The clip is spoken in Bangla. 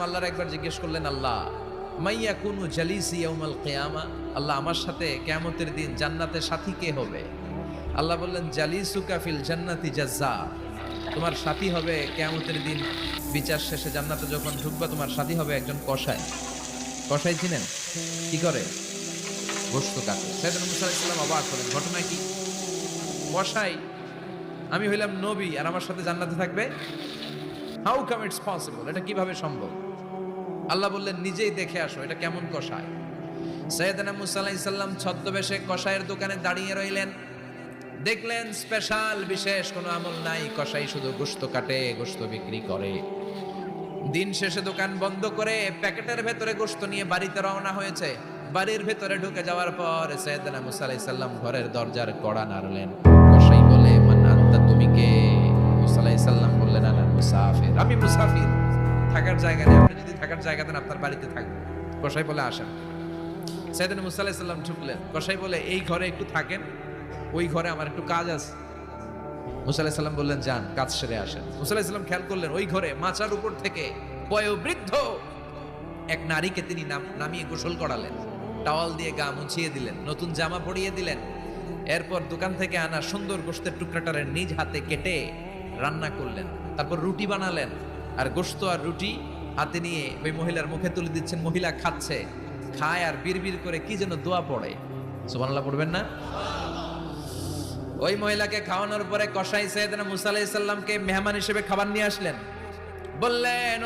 আল্লাহর একবার জিজ্ঞেস করলেন, আল্লাহ মাইয়া কুনু জালিসি ইয়াউমাল কিয়ামা, আল্লাহ আমার সাথে কিয়ামতের দিন জান্নাতে সাথী কে হবে? আল্লাহ বললেন, জালিসুকা ফিল জান্নাতি জাজ্জা, তোমার সাথী হবে কিয়ামতের দিন বিচার শেষে জান্নাতে যখন ঢুকবা তোমার সাথী হবে একজন কসাই। কসাই চিনেন? কি করে? গোশত কাটে। সাইয়েদনা মুসা আলাইহিস সালাম অবাক হলেন, ঘটনা কি? কসাই, আমি হইলাম নবী আর আমার সাথে জান্নাতে থাকবে? হাউ কাম ইটস পসিবল, এটা কিভাবে সম্ভব? আল্লাহ বললেন, নিজেই দেখে আসো এটা কেমন কসাই। সাইয়েদনা মুসা আলাইহিস সালাম ছদ্মবেশে কসাইয়ের দোকানে দাঁড়িয়ে রইলেন। দেখলেন স্পেশাল বিশেষ কোনো আমল নাই, কসাই শুধু গোশত কাটে, গোশত বিক্রি করে। দিন শেষে দোকান বন্ধ করে প্যাকেটের ভেতরে গোশত নিয়ে বাড়িতে রওনা হয়েছে। বাড়ির ভেতরে ঢুকে যাওয়ার পর সাইয়েদনা মুসা আলাইহিস সালাম ঘরের দরজার কড়া নাড়লেন। কসাই বলে, মান আনতা, তুমি কে? মুসা আলাইহিস সালাম বললেন, আনা মুসাফির, আমি মুসাফির, থাকার জায়গা নেই, আপনি যদি থাকার জায়গা দেন আপনার বাড়িতে থাকবেন। কসাই বলে, আসেন। সাইয়েদনা মুসা আলাইহিস সালাম ঢুকলেন। কসাই বলে, এই ঘরে একটু থাকেন, ওই ঘরে আমার একটু কাজ আছে। মুসা আলাইহিস সালাম বললেন, যান, কাজ সেরে আসেন। মুসা আলাইহিস সালাম খেয়াল করলেন ওই ঘরে মাচার উপর থেকে বয়োবৃদ্ধ এক নারীকে তিনি নামিয়ে গোসল করালেন, টাওয়াল দিয়ে গা মুছিয়ে দিলেন, নতুন জামা পরিয়ে দিলেন। এরপর দোকান থেকে আনা সুন্দর গোশতের টুকরাটারে নিজ হাতে কেটে রান্না করলেন। তারপর রুটি বানালেন, আর গোশত আর রুটি হাতে নিয়ে ওই মহিলার মুখে তুলে দিচ্ছেন। মহিলা খাচ্ছে, খায় আর বিড়বিড় করে কি যেন দোয়া পড়ে। সুবহানাল্লাহ পড়বেন না? ওই মহিলাকে খাওয়ানোর পরে কসাই সাইয়েদনা মুসা আলাইহিস সালামকে মেহমান হিসেবে খাবার নিয়ে আসলেন। বললেন,